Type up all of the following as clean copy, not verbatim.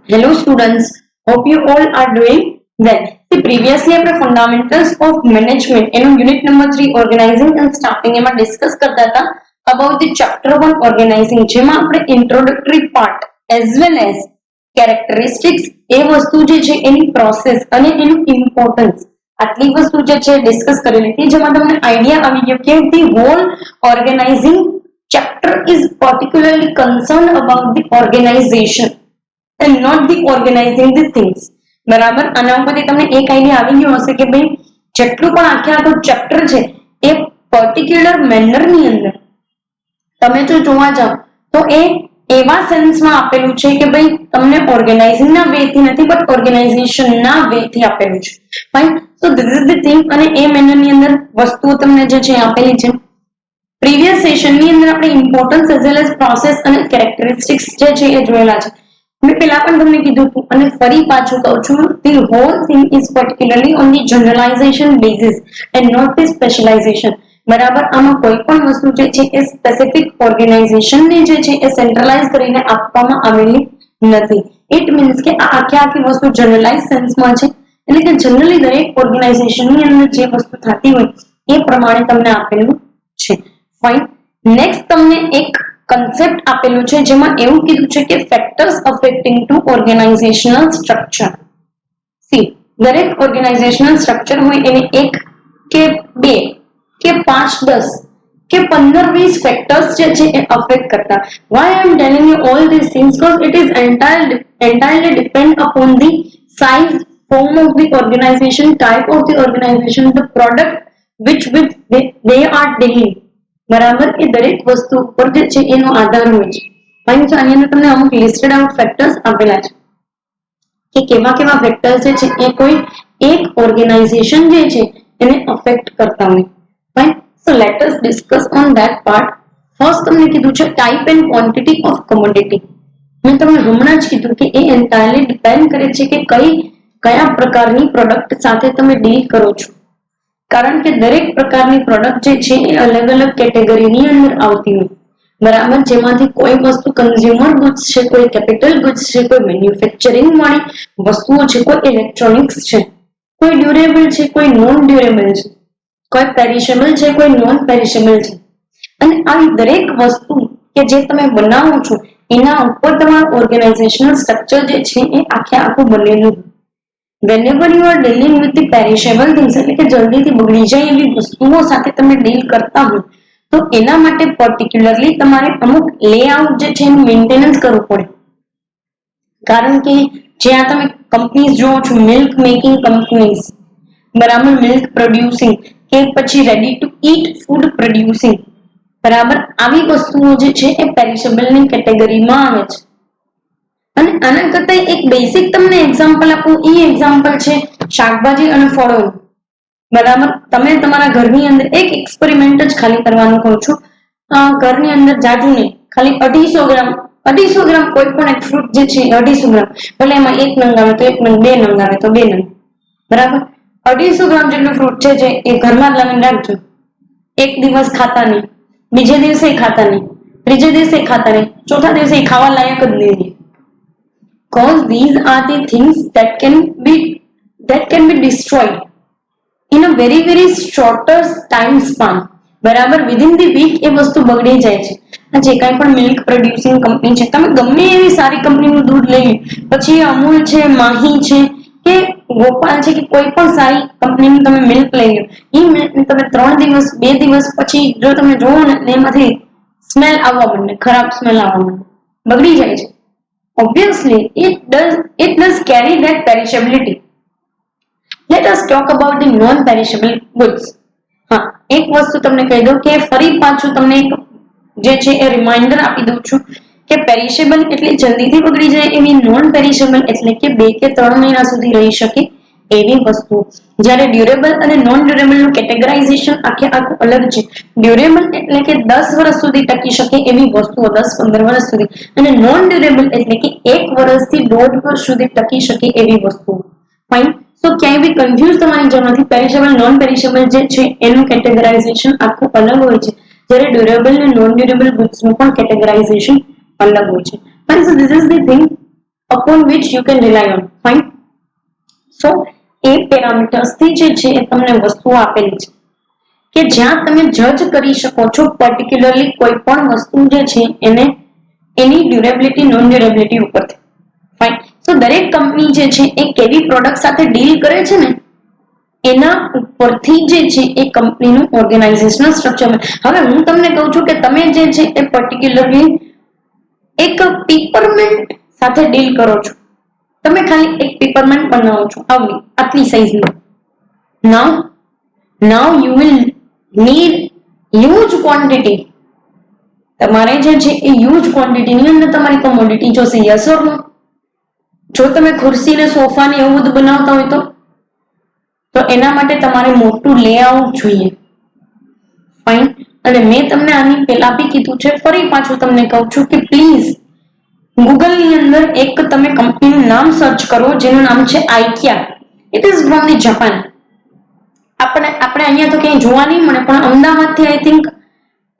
Hello students, hope you all are doing well. See, previously આપણે fundamentals of management એનું unit number 3 organizing and staffing એમાં discuss કરતા હતા about the chapter 1 organizing જેમાં આપણે introductory part as well as characteristics એ વસ્તુ જે છે એની process અને એનું importance આટલી વસ્તુ જે છે ડિસ્કસ કરેલી હતી જેમાં તમને આઈડિયા આવી ગયો કે the whole organizing chapter is particularly concerned about the organization and not the organizing the things. બરાબર આના ઉપરથી તમને એક આઈડિયા આવી ગયો હશે કે ભાઈ જેટલું પણ આખે આખું ચેપ્ટર છે એ પર્ટિક્યુલર મેનર ની અંદર તમે જો જોવા જાઓ તો એ એવા સેન્સમાં આપેલું છે કે ભાઈ તમને ઓર્ગેનાઇઝિંગ ના વે થી નથી બટ ઓર્ગેનાઇઝેશન ના વે થી આપેલું છે fine so this is the thing અને એ મેનર ની અંદર વસ્તુઓ તમને જે છે આપેલી છે પ્રીવિયસ સેશન ની અંદર આપણે importance as well as process અને કેરેક્ટરિસ્ટિક્સ જે છે એ જોયેલા છે મેં પેલા પણ તમને કીધું હતું અને ફરી પાછું કહું છું the whole thing is particularly on the generalization basis and not the specialization બરાબર આમાં કોઈ પણ વસ્તુ જે છે એ સ્પેસિફિક ઓર્ગેનાઇઝેશન ને જે છે એ સેન્ટ્રલાઇઝ કરીને આપવામાં આવેલી નથી ઇટ મીન્સ કે આ આખી વસ્તુ જનરલાઇઝ સેન્સમાં છે એટલે કે જનરલી દરેક ઓર્ગેનાઇઝેશન ની અંદર જે વસ્તુ થતી હોય એ પ્રમાણે તમને આપેલું છે ફાઇન નેક્સ્ટ તમને એક કન્સેપ્ટ આપેલું છે જેમાં એવું કીધું છે કે factors affecting to organisational structure સી દરેક ઓર્ગેનાઇઝેશનલ સ્ટ્રક્ચર હોય એને એક કે બે કે 5-10 કે 15-20 ફેક્ટર્સ જે છે એ અફેક્ટ કરતા why I am telling you all this things because it is entirely depend upon the size form of the organization type of the organization the product which they are dealing બરાબર એ દરેક વસ્તુ ઉપર જે છે એનો આધાર હોય છે ફાઇન તો આની અંદર તમને અમુક લિસ્ટેડ આઉટ ફેક્ટર્સ આપેલા છે કે કેવા કેવા ફેક્ટર્સ જે છે એ કોઈ એક ઓર્ગેનાઇઝેશન જે છે એને અફેક્ટ કરતા હોય fine so let us discuss on that part first તમને કીધું છે type and quantity of commodity મેં તમને હમણાં જ કીધું કે એ એન્ટાયરલી ડિપેન્ડ કરે છે કે કયા પ્રકારની પ્રોડક્ટ સાથે તમે ડીલ કરો છો કારણ કે દરેક પ્રકારની પ્રોડક્ટ જે છે એ અલગ અલગ કેટેગરીની અંદર આવતી હોય બરાબર જેમાંથી કોઈ વસ્તુ કન્ઝ્યુમર ગુડ્સ છે કોઈ કેપિટલ ગુડ્સ છે કોઈ મેન્યુફેક્ચરિંગ વાળી વસ્તુઓ છે કોઈ ઇલેક્ટ્રોનિક્સ છે કોઈ ડ્યુરેબલ છે કોઈ નોન ડ્યુરેબલ છે કોઈ પેરિશેબલ છે કોઈ નોન પેરિશેબલ છે અને આવી દરેક વસ્તુ કે જે તમે બનાવો છો એના ઉપર તમારું ઓર્ગેનાઇઝેશનલ સ્ટ્રક્ચર જે છે એ આખે આખું બનેલું whenever you are dealing with the perishable things એટલે કે જલ્દીથી બગડી જાય એવી વસ્તુઓ સાથે તમે ડીલ કરતા હો તો એના માટે પર્ટિક્યુલરલી તમારે અમુક લેઆઉટ જે છે એનું મેન્ટેનન્સ કરવું પડે કારણ કે જ્યાં તમે કંપનીઝ જોવો છો મિલ્ક મેકિંગ કંપનીઝ બરાબર મિલ્ક પ્રોડ્યુસિંગ કે પછી ready to eat food producing બરાબર આવી વસ્તુઓ જે છે એ પેરિશેબલ ની કેટેગરીમાં આવે છે અને આના કરતા એક બેસિક તમને એક્ઝામ્પલ આપું એ એક્ઝામ્પલ છે શાકભાજી અને ફળોનું બરાબર તમે તમારા ઘરની અંદર એક એક્સપેરિમેન્ટ જ ખાલી કરવાનું કહું છું ઘરની અંદર જાજુ નહીં ખાલી 250 ગ્રામ કોઈ પણ એક ફ્રૂટ જે છે 250 ગ્રામ ભલે એમાં એક નંગ આવે તો એક નંગ બે નંગ આવે તો બે નંગ બરાબર 250 ગ્રામ જેટલું ફ્રૂટ છે જે એ ઘરમાં જ લાવીને રાખજો એક દિવસ ખાતા નહીં બીજે દિવસે ખાતા નહીં ત્રીજે દિવસે ખાતા નહીં ચોથા દિવસે ખાવા લાયક જ નહીં because these are the things that can be destroyed in a very shorter time span બરાબર within the week એ વસ્તુ બગડી જાય છે જે કાંઈ પણ મિલ્ક પ્રોડ્યુસિંગ કંપની છે તમે ગમે એવી સારી કંપનીનું દૂધ લઈ પછી અમૂલ છે માહી છે કે ગોપાલ છે કે કોઈ પણ સારી કંપનીનું તમે મિલ્ક લઈ લો એ મિલ્ક તમે 3 દિવસ 2 દિવસ પછી જો તમે જોવો ને એમાંથી સ્મેલ આવવા માંડે ખરાબ સ્મેલ આવવા માંડે બગડી જાય છે obviously it does carry that perishability. Let us talk about the non perishable goods. હા એક વસ્તુ તમને કહી દઉં કે ફરી પાછું તમને એક જે છે એ રિમાઇન્ડર આપી દઉં છું કે પેરિશેબલ એટલે જલ્દીથી બગડી જાય એવી નોન પેરિશેબલ એટલે કે 2 કે 3 મહિના સુધી રહી શકે એવી વસ્તુ જ્યારે ડ્યુરેબલ અને નોન ડ્યુરેબલ નું કેટેગરાઇઝેશન આખે આખું અલગ છે ડ્યુરેબલ એટલે કે 10 વર્ષ સુધી ટકી શકે એવી વસ્તુઓ 10-15 વર્ષ સુધી અને નોન ડ્યુરેબલ એટલે કે 1 વર્ષથી 1.5 વર્ષ સુધી ટકી શકે એવી વસ્તુઓ ફાઇન સો ક્યાંય બી કન્ફ્યુઝ થવાની જરૂર નથી પેરિશેબલ નોન પેરિશેબલ જે છે એનું કેટેગરાઇઝેશન આખું અલગ હોય છે જ્યારે ડ્યુરેબલ અને નોન ડ્યુરેબલ ગુડ્સ નું પણ કેટેગરાઇઝેશન અલગ હોય છે fine so this is the thing upon which you can rely on. Fine. So A parameters થી જે છે એ તમને વસ્તુઓ આપેલી છે કે જ્યાં તમે જજ કરી શકો છો પર્ટિક્યુલરલી કોઈ પણ વસ્તુ જે છે એને એની ડ્યુરેબિલિટી નોન ડ્યુરેબિલિટી ઉપરથી. ફાઇન. તો દરેક કંપની જે છે એ કેવી પ્રોડક્ટ સાથે ડીલ કરે છે ને એના ઉપરથી જે છે એ કંપનીનું ઓર્ગેનાઇઝેશનલ સ્ટ્રક્ચર. હવે હું તમને કહું છું કે તમે જે છે એ પર્ટિક્યુલરલી એક પેપરમેન્ટ સાથે ડીલ કરો છો, તમે ખાલી એક પેપરમેન્ટ બનાવો છો આવી આટલી સાઈઝની. Now you will need huge quantity. તમારે જે છે એ હ્યુજ ક્વોન્ટિટીની અંદર તમારી કોમોડિટી જોશે. યસ ઓર નો? જો તમે ખુરશી ને સોફા ને એવું બધું બનાવતા હોય તો એના માટે તમારે મોટું લેઆઉટ જોઈએ. ફાઇન. અને મેં તમને આની પહેલા બી કીધું છે, ફરી પાછું તમને કહું છું કે પ્લીઝ ગૂગલ ની અંદર એક તમે કંપનીનું નામ સર્ચ કરો જેનું નામ છે IKEA. It is from the Japan. આપણે અહીંયા તો ક્યાંય જોવા નહીં મળે, પણ અમદાવાદથી આઈ થિંક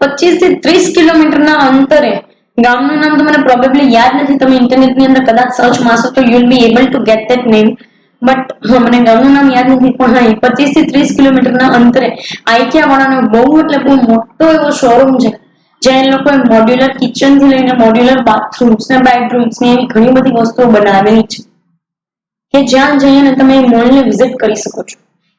25 થી 30 કિલોમીટરના અંતરે, ગામનું નામ તો મને પ્રોબેબલી યાદ નથી, તમે ઇન્ટરનેટની અંદર કદાચ સર્ચ મારશો તો you will be able to gate that name, but મને ગામનું નામ યાદ નથી. પણ હા, 25 થી 30 કિલોમીટરના અંતરે આઇકિયા વાળાનો બહુ એટલે બહુ મોટો એવો શોરૂમ છે જ્યાં એ લોકોએ મોડ્યુલર કિચન થી લઈને મોડ્યુલર બાથરૂમ્સ ને બેડરૂમ્સ ને એવી ઘણી બધી વસ્તુઓ બનાવેલી છે કે જ્યાં જઈને તમે મોલને વિઝિટ કરી શકો છો.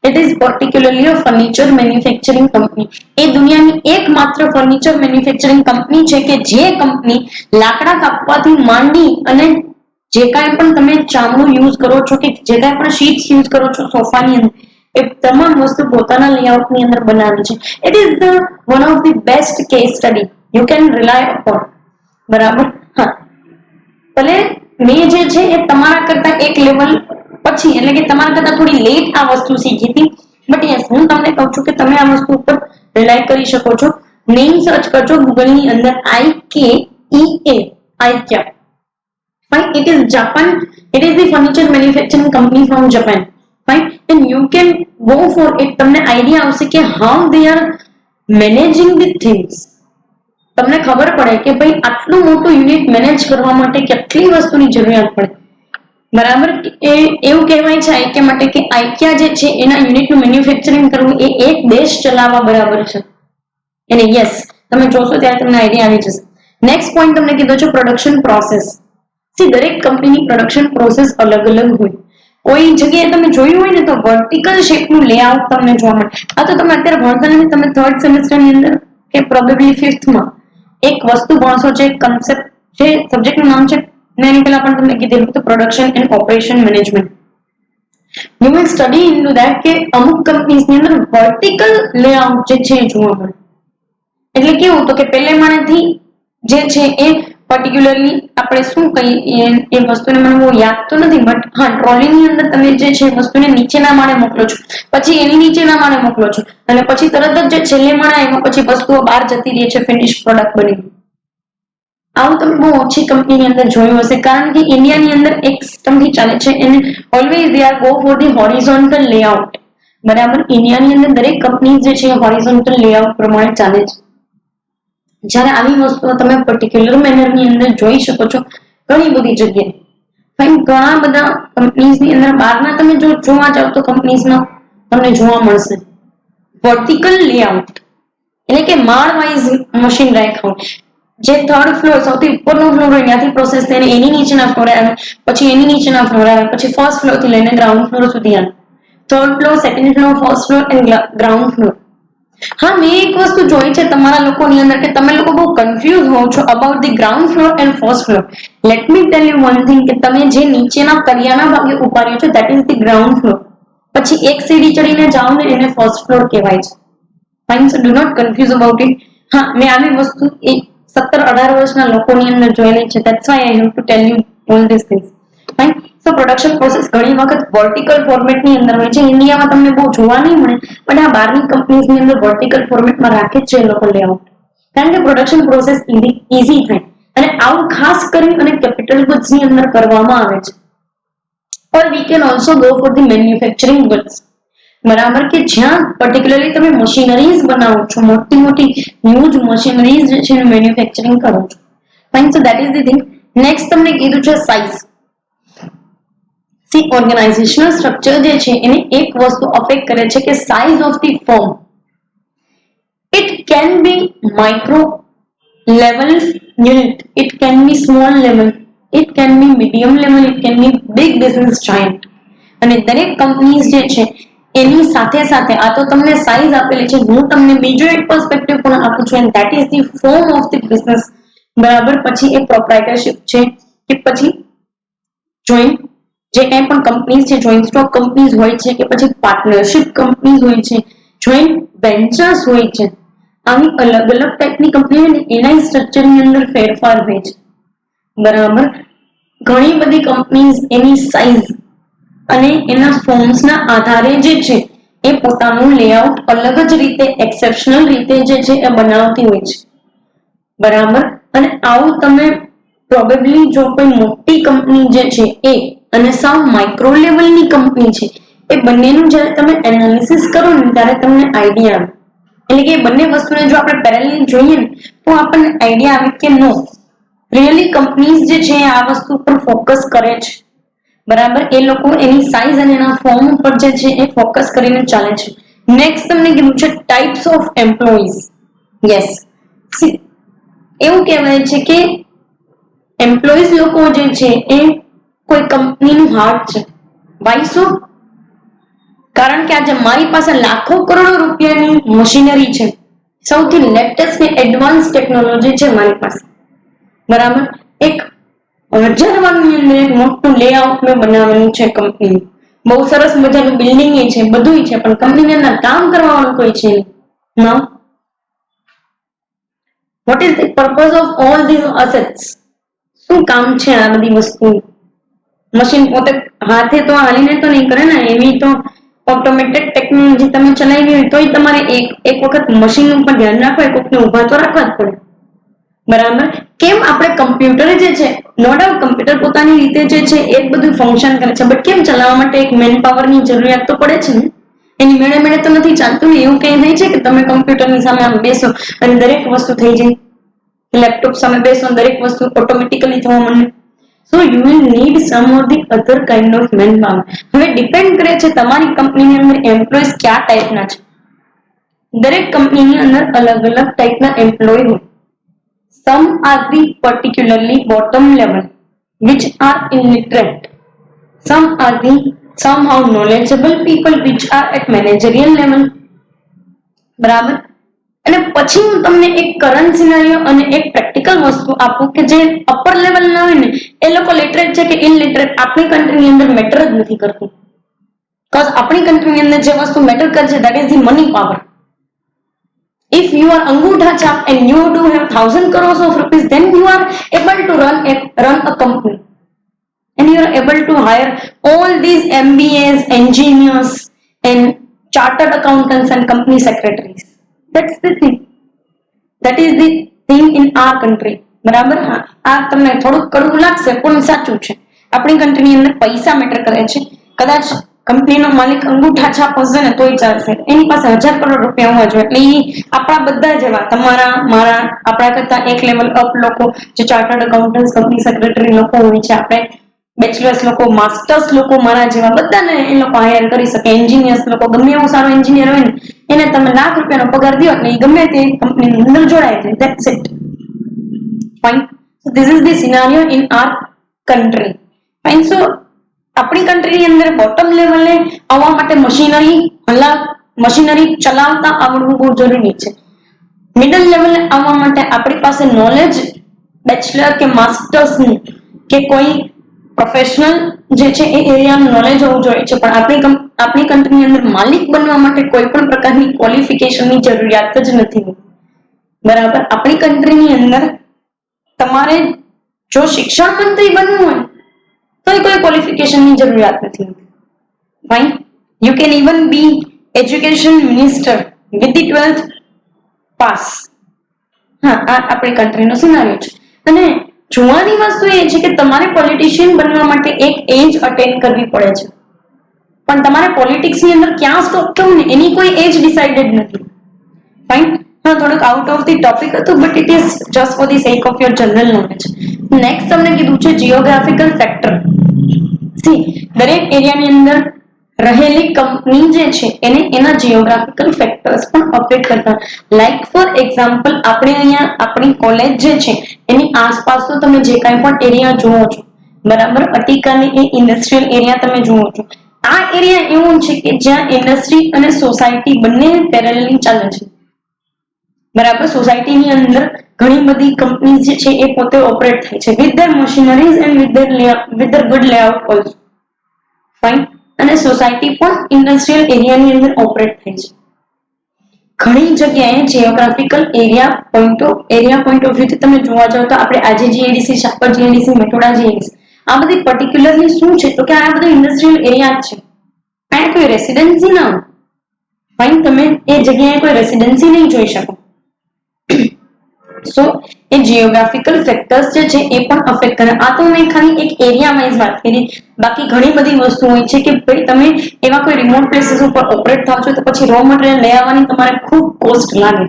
It is particularly a furniture manufacturing company. એ દુનિયાની એકમાત્ર ફર્નિચર મેન્યુફેક્ચરિંગ કંપની છે કે જે કંપની લાકડા કાપવાથી માંડી અને જે કાંઈ પણ તમે ચામડું યુઝ કરો છો કે જે કાંઈ પણ શીટ્સ યુઝ કરો છો સોફાની અંદર, એ તમામ વસ્તુ પોતાના લેઆઉટની અંદર બનાવી છે. It is the one of the best case study you can rely upon. બરાબર? હા, ભલે મેં જે છે એ તમારા કરતા એક લેવલ પછી, એટલે કે તમારા કરતા થોડી લેટ આ વસ્તુ શીખી હતી, બટ યસ, હું તમને કહું છું કે તમે આ વસ્તુ ઉપર રિલાય કરી શકો છો. નેમ સર્ચ કરજો ગૂગલ ની અંદર, IKEA. Fine. It is Japan. It is the furniture manufacturing company from Japan. Fine. And you can go for it. તમને આઈડિયા આવશે કે how they are managing the things. તમને ખબર પડે કે ભાઈ આટલું મોટું યુનિટ મેનેજ કરવા માટે કેટલી વસ્તુની જરૂરિયાત પડે. બરાબર? એવું કહેવાય છે આઇકિયા માટે કે આઇકિયા જે છે એના યુનિટનું મેન્યુફેક્ચરિંગ કરવું એ એક દેશ ચલાવવા બરાબર છે. અને યસ, તમે જોશો ત્યારે તમને આઈડિયા આવી જશે. નેક્સ્ટ પોઈન્ટ તમને કીધો છે પ્રોડક્શન પ્રોસેસ. દરેક કંપનીની પ્રોડક્શન પ્રોસેસ અલગ અલગ હોય. કોઈ જગ્યાએ તમે જોયું હોય ને તો વર્ટિકલ શેપનું લેઆઉટ તમને જોવા મળે. આ તો તમે અત્યારે ભણતા નથી, તમે 3rd સેમેસ્ટરની અંદર કે પ્રોબેબલી 5th માં એક વસ્તુ ભણશો, જે કન્સેપ્ટ, જે સબ્જેક્ટનું નામ છે, મેં એની પહેલા પણ તમને કીધેલું હતું, production and operation management. You will study in two that કે અમુક કંપનીઝની અંદર વર્ટિકલ લેઆઉટ જે છે જોવા મળે. એટલે કેવું તો કે પહેલે માળેથી જે છે એ પર્ટિક્યુલરલી આપણે શું કહીએ એ વસ્તુને મને બહુ યાદ તો નથી, બટ હા, ટ્રોલીની અંદર તમે જે છે વસ્તુને નીચેના માળે મોકલો છો, પછી એની નીચેના માળે મોકલો છો, અને પછી તરત જ જે છેલ્લે માળા એમાં પછી વસ્તુઓ બહાર જતી રહી છે ફિનિશ પ્રોડક્ટ બની. આવું તમે બહુ ઓછી કંપનીની અંદર જોયું હશે, કારણ કે ઇન્ડિયાની અંદર એક સિસ્ટમથી ચાલે છે અને always they are go for the horizontal layout. બરાબર? ઇન્ડિયાની અંદર દરેક કંપની જે છે હોરિઝોન્ટલ લેઆઉટ પ્રમાણે ચાલે છે. જ્યારે આવી વસ્તુઓ તમે પર્ટિક્યુલર મેનરની અંદર જોઈ શકો છો ઘણી બધી જગ્યાએ. ફાઇન. ઘણા બધા કંપનીઝની અંદર બહારના તમે જો જોવા જાવ તો કંપનીઝમાં તમને જોવા મળશે વર્ટિકલ લેઆઉટ, એટલે કે માળ વાઇઝ મશીન રાખ્યા હોય. જે 3rd ફ્લોર, સૌથી ઉપરનો ફ્લોર હોય ત્યાંથી પ્રોસેસ થઈને એની નીચેના ફ્લોર આવે, પછી એની નીચેના ફ્લોર આવે, પછી 1st ફ્લોર થી લઈને ગ્રાઉન્ડ ફ્લોર સુધી આવે. 3rd floor, 2nd floor, 1st floor and ground floor. હા, મેં એક વસ્તુ જોઈ છે તમારા લોકોની અંદર કે તમે લોકો બહુ કન્ફ્યુઝ હોવ છો about the ground floor and 1st floor. Let me tell you one thing કે તમે જે નીચેના કરિયાના ભાગે ઉભા રહ્યો છો that is the ground floor. પછી એક સીડી ચડીને જાઓ ને એને 1st ફ્લોર કહેવાય છે. Fine. So do not confuse about it. હા, મેં આવી વસ્તુ 17-18 વર્ષના લોકોની અંદર જોયેલી છે. That's why I have to tell you all this things. Fine. So production process ઘણી વખત વર્ટિકલ ફોર્મેટની અંદર હોય છે. ઇન્ડિયામાં તમને બહુ જોવા નહીં મળે, પણ આ બહારની કંપનીઝની અંદર વર્ટિકલ ફોર્મેટમાં રાખે જ છે એ લોકો લેઆઉટ, કારણ કે પ્રોડક્શન પ્રોસેસ ઈઝી થાય. અને આવું ખાસ કરી અને કેપિટલ ગુડ્સની અંદર કરવામાં આવે છે. Or we can also go for the manufacturing goods. બરાબર? કે જ્યાં પર્ટિક્યુલરલી તમે મશીનરીઝ બનાવો છો, મોટી મોટી હ્યુજ મશીનરીઝ જે છે મેન્યુફેક્ચરિંગ કરો છો. Fine. So that is the thing. Next તમને કીધું છે સાઇઝ. સી ઓર્ગેનાઇઝેશનલ સ્ટ્રક્ચર જે છે એને એક વસ્તુ અફેક્ટ કરે છે કે size of the firm. It can be micro level unit, it can be small level, it can be medium level, it can be big business giant. અને દરેક કંપનીઝ જે છે એની સાથે સાથે આ તો તમને સાઇઝ આપેલી છે, હું તમને બીજો એક પર્સપેક્ટિવ પણ આપું છું, and that is the form of the business. બરાબર, પછી એ પ્રોપ્રાઇટરશિપ છે કે પછી જોઈન્ટ જે કંઈ પણ કંપનીઝ છે, જોઈન્ટ સ્ટોક કંપનીઝ હોય છે કે પછી પાર્ટનરશિપ કંપનીઝ હોય છે, જોઈન્ટ વેન્ચર્સ હોય છે, આવી અલગ અલગ ટાઈપની કંપની હોય ને એના સ્ટ્રક્ચરની અંદર ફેરફાર હોય છે. બરાબર, ઘણી બધી કંપનીઝ એની સાઇઝ અને એના ફોર્મ્સના આધારે જે છે એ પોતાનું લેઆઉટ અલગ જ રીતે એક્સેપ્શનલ રીતે જે છે એ બનાવતી હોય છે. બરાબર, અને આવું તમે પ્રોબેબલી જો કોઈ મોટી કંપની જે છે એ અને સાવ માઇક્રો લેવલની કંપની છે એ બંનેનું જ્યારે તમે એનાલિસિસ કરો ને ત્યારે તમને આઈડિયા આવે. એટલે કે બંને વસ્તુને જો આપણે પેરેલલ જોઈએ ને તો આપણને આઈડિયા આવે કે નો રિયલી કંપનીઝ જે છે આ વસ્તુ પર ફોકસ કરે છે. બરાબર, એ લોકો એની સાઇઝ અને એના ફોર્મ ઉપર જે છે એ ફોકસ કરીને ચાલે છે. નેક્સ્ટ તમને કીધું છે ટાઈપ્સ ઓફ એમ્પ્લોઈઝ. યસ, એવું કહેવાય છે કે એમ્પ્લોઈઝ લોકો જે છે એ કોઈ કંપનીનું હાર્ટ છે. વાય સો? કારણ કે આજે મારી પાસે લાખો કરોડો રૂપિયાની મશીનરી છે, સૌથી લેટેસ્ટ ને એડવાન્સ ટેકનોલોજી છે મારી પાસે. બરાબર, એક 1000 ની અંદર એક મોટું લેઆઉટ મેં બનાવવાનું છે કંપની, બહુ સરસ મજાનું બિલ્ડિંગ છે, બધું છે, પણ કંપનીની અંદર કામ કરવાનું કોઈ છે ના. What is the purpose of all these assets? શું કામ છે આ બધી વસ્તુ? મશીન પોતે હાથે તો હાલીને તો નહીં કરે ને, એવી તો ઓટોમેટેડ ટેકનોલોજી તમે ચલાવી હોય તોય તમારે એક વખત મશીન ઉપર ધ્યાન રાખવા કોઈને ઉભા તો રાખવા જ પડે. બરાબર, કેમ આપણે કમ્પ્યુટર જે છે નો ડાઉટ કમ્પ્યુટર પોતાની રીતે જે છે એ જ બધું ફંક્શન કરે છે, બટ કેમ ચલાવવા માટે એક મેન પાવરની જરૂરિયાત તો પડે છે ને. એની મેળે મેળે તો નથી ચાલતું ને. એવું કઈ થાય છે કે તમે કમ્પ્યુટરની સામે આમ બેસો અને દરેક વસ્તુ થઈ જાય? લેપટોપ સામે બેસો દરેક વસ્તુ ઓટોમેટિકલી થવા માંડે? So you will need some of the other kind of man power. હવે ડિપેન્ડ કરે છે તમારી કંપનીની અંદર એમ્પ્લોઈઝ કયા ટાઈપના છે. દરેક કંપનીની અંદર અલગ અલગ ટાઈપના એમ્પ્લોય હોય. Some are the particularly bottom level, which are illiterate. Some are the somehow knowledgeable people, which are at managerial level. બરાબર, અને પછી હું તમને એક કરંટ સિનારીઓ અને એક પ્રેક્ટિકલ વસ્તુ આપું કે જે અપર લેવલ ના હોય ને એ લોકો લિટરેટ છે કે ઇલિટરેટ આપણી કન્ટ્રીની અંદર મેટર જ નથી કરતું. બીકોઝ આપણી કન્ટ્રીની અંદર જે વસ્તુ મેટર કરે છે that is the money power. If you are Angutha Chap and you do have 1000 crores of rupees, then you are able to run a company, and you are able to hire all these MBAs, engineers, and chartered accountants and company secretaries. That's the thing. That is the thing in our country. બરાબર, હા, આ તમને થોડુંક કડવું લાગશે પણ સાચું છે. આપણી કન્ટ્રીની અંદર પૈસા મેટર કરે છે. કદાચ કંપનીનો માલિક અંગૂઠા છાપ હશે ને તોય ચાલશે, એની પાસે 1000 કરોડ રૂપિયા હોવા જોઈએ. એટલે એ આપણા બધા જેવા તમારા મારા આપણા કરતા એક લેવલ અપ લોકો જે ચાર્ટર્ડ એકાઉન્ટન્ટ કંપની સેક્રેટરી લોકો હોય છે, આપણે બેચલર્સ લોકો, માસ્ટર્સ લોકો મારા જેવા બધાને એ લોકો હાયર કરી શકે. એન્જિનિયર્સ લોકો, ગમે એવો સારો એન્જિનિયર હોય ને એને તમે લાખ રૂપિયાનો પગાર દો એટલે એ ગમે તે કંપનીની અંદર જોડાય છે. That's it. Fine. So this is the scenario in our country. Fine. So આપણી કન્ટ્રીની અંદર બોટમ લેવલે આવવા માટે મશીનરી ચલાવતા આવડવું બહુ જરૂરી છે. મિડલ લેવલે આવવા માટે આપણી પાસે નોલેજ બેચલર કે માસ્ટર્સ કે કોઈ પ્રોફેશનલ જે છે એ એરિયાનું નોલેજ હોવું જોઈએ છે. પણ આપણી કંટ્રીની અંદર માલિક બનવા માટે કોઈ પણ પ્રકારની ક્વોલિફિકેશનની જરૂરિયાત જ નથી. બરાબર, આપણી કન્ટ્રીની અંદર તમારે જો શિક્ષણ મંત્રી બનવું હોય તો કોઈ ક્વોલિફિકેશનની જરૂરિયાત નથી. Fine. You can even be education minister with the 12th pass. હા, આ આપણી કન્ટ્રીનો સિનારિયો છે. અને જોવાની વસ્તુ એ છે કે તમારે પોલિટિશિયન બનવા માટે એક એજ અટેન્ડ કરવી પડે છે, પણ તમારે પોલિટિક્સની અંદર ક્યાં સ્ટોપ થવું ને એની કોઈ એજ ડિસાઇડેડ નથી. ફાઇન. હા, થોડુંક આઉટ ઓફ ધી ટોપિક હતું, but it is just for the sec of your general knowledge. Next તમને કીધું છે જીઓગ્રાફિકલ ફેક્ટર. સી દરેક એરિયાની અંદર રહેલી કંપની જે છે એને એના જીઓગ્રાફિકલ ફેક્ટર્સ પણ અફેક્ટ કરતા. લાઈક ફોર એક્ઝામ્પલ આપણે અહીંયા આપણી કોલેજ જે છે એની આસપાસ તો તમે જે કાંઈ પણ એરિયા જુઓ છો, બરાબર, અટીકાની એ ઇન્ડસ્ટ્રીયલ એરિયા તમે જુઓ છો. આ એરિયા એવું છે કે જ્યાં ઇન્ડસ્ટ્રી અને સોસાયટી બંને પેરેલલી ચાલે છે, બરાબર. સોસાયટીની અંદર ઘણી બધી કંપની જે છે એ પોતે ઓપરેટ થાય છે with their machineries and with their good layout also, fine. અને સોસાયટી પણ ઇન્ડસ્ટ્રીયલ એરિયાની અંદર ઓપરેટ થાય છે. ઘણી જગ્યાએ જીઓગ્રાફિકલ એરિયા પોઈન્ટ ઓફ વ્યૂથી તમે જોવા જાવ તો આપણે આજે GIDC, Shapar GIDC, Metoda GIDC, આ બધી પર્ટિક્યુલરલી શું છે તો કે આ બધા ઇન્ડસ્ટ્રીયલ એરિયા છે. આ કોઈ રેસિડેન્સી ના, ફાઇન, તમે એ જગ્યાએ કોઈ રેસિડેન્સી નહીં જોઈ શકો. સો એ જીઓગ્રાફિકલ ફેક્ટર્સ જે છે એ પણ અફેક્ટ કરે. આ તો મેં ખાલી એક એરિયા વાઇઝ વાત કરી, બાકી ઘણી બધી વસ્તુ હોય છે કે ભાઈ તમે એવા કોઈ રિમોટ પ્લેસીસ ઉપર ઓપરેટ થાવ છો તો પછી રો મટીરિયલ લઈ આવવાની તમારે ખૂબ કોસ્ટ લાગે.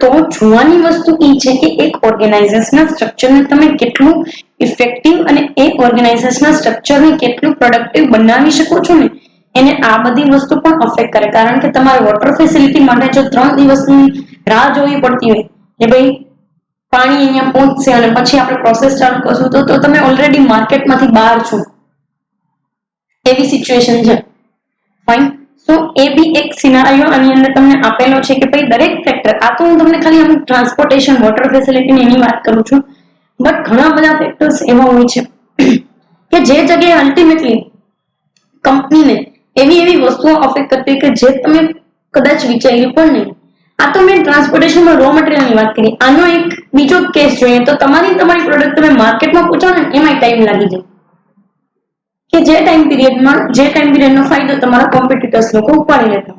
તો જોવાની વસ્તુ એ છે કે એક ઓર્ગેનાઇઝેશનના સ્ટ્રક્ચરને તમે કેટલું ઇફેક્ટિવ અને એક ઓર્ગેનાઇઝેશનના સ્ટ્રક્ચરને કેટલું પ્રોડક્ટિવ બનાવી શકો છો ને એને આ બધી વસ્તુ પણ અફેક્ટ કરે. કારણ કે તમારે વોટર ફેસિલિટી માટે જો 3 દિવસની રાહ જોવી પડતી હોય કે ભાઈ પાણી અહીંયા પહોંચશે અને પછી આપણે પ્રોસેસ ચાલુ કરશું તો તમે ઓલરેડી માર્કેટમાંથી બહાર છો, એવી સિચ્યુએશન છે, ફાઇન. સો એ બી એક સિનારીઓ આની અંદર તમને આપેલો છે કે ભાઈ દરેક ફેક્ટર, આ તો હું તમને ખાલી અમુક ટ્રાન્સપોર્ટેશન, વોટર ફેસિલિટી એની વાત કરું છું, બટ ઘણા બધા ફેક્ટર્સ એવા હોય છે કે જે જગ્યાએ અલ્ટિમેટલી કંપનીને એવી વસ્તુઓ અફેક્ટ કરતી કે જે તમે કદાચ વિચાર્યું પણ નહીં. આ તો મેં ટ્રાન્સપોર્ટેશનમાં રો મટીરિયલની વાત કરી. આનો એક બીજો કેસ જોઈએ તો તમારી પ્રોડક્ટ તમે માર્કેટમાં પહોંચાડો ને એમાં ટાઈમ લાગી જાય કે જે ટાઈમ પીરિયડનો ફાયદો તમારા કોમ્પિટિટર્સ લોકો ઉપાડી લેતા.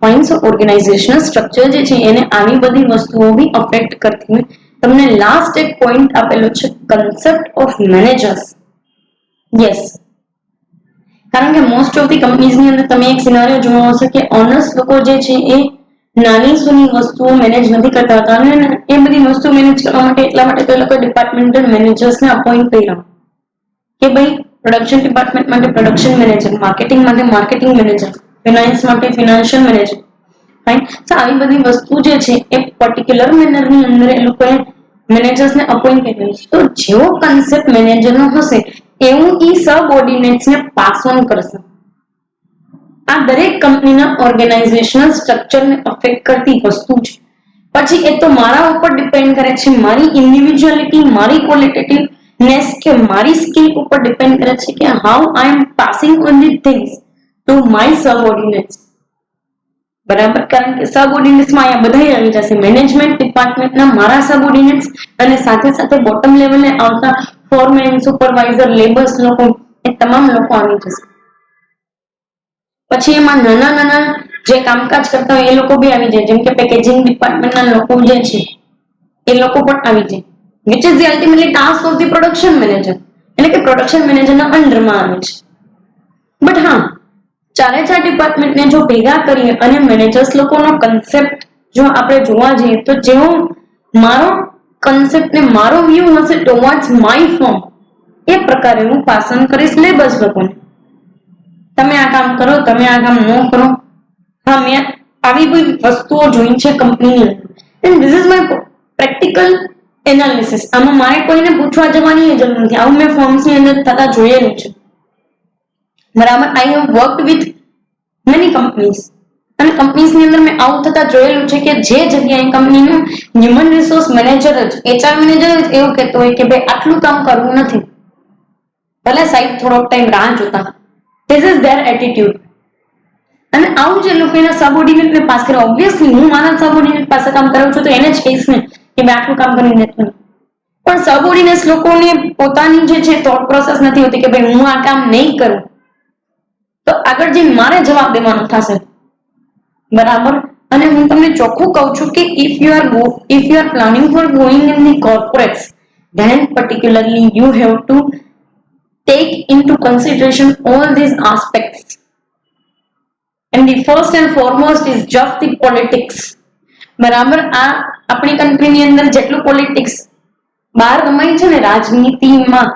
ફાઇન. સો ઓર્ગેનાઇઝેશનલ સ્ટ્રક્ચર જે છે એને આવી બધી વસ્તુઓ બી અફેક્ટ કરતી હોય. તમને લાસ્ટ એક પોઈન્ટ આપેલો છે, કન્સેપ્ટ ઓફ મેનેજર્સ. યસ, કારણ કે મોસ્ટ ઓફ ધી કંપનીઝની અંદર તમે એક સિનારીઓ જોવા હશે કે ઓનર્સ લોકો જે છે એ નાની સૂની વસ્તુઓ મેનેજ નથી કરતા હતા અને એ બધી વસ્તુ મેનેજ કરવા માટે એટલા માટે તો એ લોકો ડિપાર્ટમેન્ટલ મેનેજર્સને અપોઇન્ટ કર્યા કે ભાઈ પ્રોડક્શન ડિપાર્ટમેન્ટ માટે પ્રોડક્શન મેનેજર, માર્કેટિંગ માટે માર્કેટિંગ મેનેજર, ફિનાન્સ માટે ફિનાન્શિયલ મેનેજર, ફાઇન. તો આવી બધી વસ્તુ જે છે એ પર્ટિક્યુલર મેનરની અંદર એ લોકોએ મેનેજર્સને અપોઇન્ટ કર્યા છે. તો જેવો કન્સેપ્ટ મેનેજરનો હશે એવું ઈ સબઓર્ડિનેટ્સને પાસ ઓન કરશે. આ દરેક કંપનીના ઓર્ગેનાઇઝેશનલ સ્ટ્રક્ચરને અફેક્ટ કરતી વસ્તુ છે. પછી એ તો મારા ઉપર ડિપેન્ડ કરે છે, મારી ઇન્ડિવિજ્યુઅલિટી, મારી ક્વોલિટેટિવનેસ કે મારી સ્કિલ ઉપર ડિપેન્ડ કરે છે કે how I am passing on the things to my subordinates, બરાબર. કારણ કે સબઓર્ડિનેટ્સમાં અહીંયા બધા આવી જશે, મેનેજમેન્ટ ડિપાર્ટમેન્ટના મારા સબઓર્ડિનેટ્સ અને સાથે સાથે બોટમ લેવલે આવતા ફોરમેન, સુપરવાઇઝર, લેબર્સ લોકો, એ તમામ લોકો આવી જશે. પછી એમાં નાના જે કામકાજ કરતા હોય એ લોકો બી આવી જાય, જેમ કે પેકેજિંગ ડિપાર્ટમેન્ટના લોકો જે છે એ લોકો પણ આવી જાય, which is the ultimately task of the production manager, એટલે કે પ્રોડક્શન મેનેજરના અંડરમાં આવે છે. બટ હા, ચારે ચાર ડિપાર્ટમેન્ટને જો ભેગા કરીએ અને મેનેજર્સ લોકોનો કન્સેપ્ટ જો આપણે જોવા જઈએ તો જેવો મારો કન્સેપ્ટ ને મારો વ્યૂ હશે ટુવર્ડ્સ માય ફર્મ, એ પ્રકારે હું પાસન કરીશ લેબર્સ લોકોને. તમે આ કામ કરો, તમે આ કામ ન કરો. હા, મેં આવી બધી વસ્તુઓ જોઈ છે કંપનીની અંદર, and this is my practical analysis. આમાં મારે કોઈને પૂછવા જવાની જરૂર નથી, આવું મેં ફોર્મ્સની અંદર થતા જોયેલું છે, બરાબર. I have worked with many companies, અને કંપનીઝની અંદર મેં આવું થતા જોયેલું છે કે જે જગ્યાએ કંપનીનું હ્યુમન રિસોર્સ મેનેજર જ, એચઆર મેનેજર જ એવું કહેતો હોય કે ભાઈ આટલું કામ કરવું નથી, ભલે સાહેબ થોડોક ટાઈમ રાહ જોતા. This is there attitude. અને આવું જે લોકો એના સબઓર્ડિનેટને પાસ કરે, ઓબ્વિયસલી હું મારા સબઓર્ડિનેટ પાસે કામ કરાવું છું તો એને જ કહીશ ને કે મેં આટલું કામ કરી દેતું. પણ સબઓર્ડિનેટ્સ લોકોને પોતાની જે છે થોટ પ્રોસેસ નથી હોતી કે ભાઈ હું આ કામ નહીં કરું તો આગળ જઈને મારે જવાબ દેવાનું થશે, બરાબર. અને હું તમને ચોખ્ખું કહું છું કે if you are planning for going in the corporates, then particularly you have to take into consideration all these aspects, and the first and foremost is just the politics, બરાબર. આ આપણી કંટ્રીની અંદર જેટલું પોલિટિક્સ બહાર રમાય છે ને રાજનીતિમાં,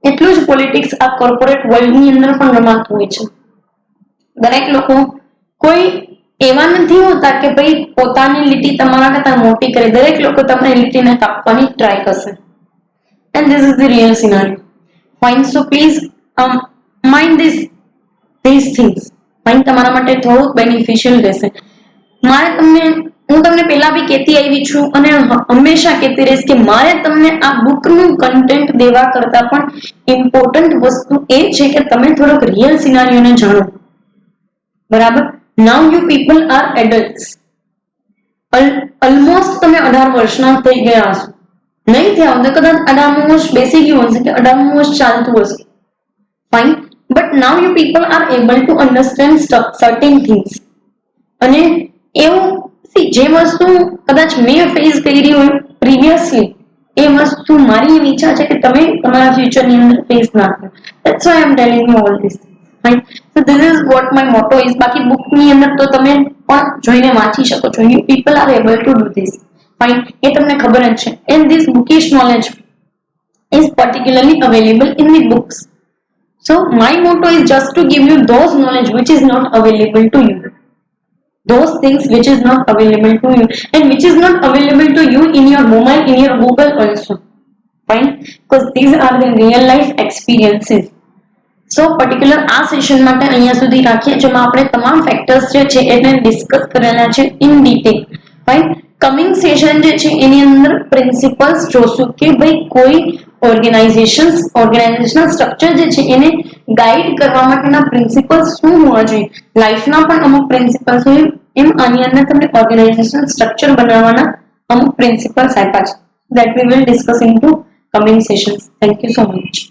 એટલું જ પોલિટિક્સ આ કોર્પોરેટ વર્લ્ડની અંદર પણ રમાતું હોય છે. દરેક લોકો કોઈ એવા નથી હોતા કે ભાઈ પોતાની લીટી તમારા કરતા મોટી કરે. દરેક લોકો તમારી લીટીને કાપવાની ટ્રાય કરશે. And this is the real scenario. Fine. So please mind these things. Fine. તમારા માટે થોડુંક બેનિફિશિયલ રહેશે. હું તમને પહેલા બી કહેતી આવી છું અને હંમેશા કહેતી રહીશ કે મારે તમને આ બુકનું કન્ટેન્ટ દેવા કરતા પણ ઇમ્પોર્ટન્ટ વસ્તુ એ છે કે તમે થોડોક રિયલ સિનારીઓને જાણો. બરાબર. Now you people are adults. Almost તમે 18 વર્ષના થઈ ગયા હશો. નહીં થયા હોય તો કદાચ 18મું વર્ષ બેસી ગયું હશે કે 18મું વર્ષ ચાલતું હશે. Fine. But now you people are able to understand certain things. અને એવું જે વસ્તુ કદાચ મેં ફેસ કરી હોય પ્રીવિયસલી, એ વસ્તુ મારી એવી ઈચ્છા છે કે તમે તમારા ફ્યુચરની અંદર ફેસ ના કરો. That's why I am telling you all this. Fine. So this is what my મોટો ઇઝ. બાકી બુકની અંદર તો તમે પણ જોઈને વાંચી શકો છો. You people are able to do this. Fine. એ તમને ખબર જ છે. And this bookish knowledge is particularly available in the books. So my motto is just to give you those knowledge which is not available to you. Those things which is not available to you and which is not available to you in your mobile, in your Google also. Fine. Because these are the real life experiences. So particular આ session માટે અહીંયા સુધી રાખીએ જેમાં આપણે તમામ factors જે છે એને ડિસ્કસ કરેલા છે in detail. Fine. Coming session જે છે એની અંદર પ્રિન્સિપલ્સ જોશું કે ભાઈ કોઈ ઓર્ગેનાઇઝેશનલ સ્ટ્રક્ચર જે છે એને ગાઈડ કરવા માટેના પ્રિન્સિપલ્સ શું હોવા જોઈએ. લાઈફના પણ અમુક પ્રિન્સિપલ્સ હોય એમ આની અંદર તમને ઓર્ગેનાઇઝેશનલ સ્ટ્રક્ચર બનાવવાના અમુક પ્રિન્સિપલ્સ આપ્યા છે. That we will discuss into coming sessions. Thank you so much.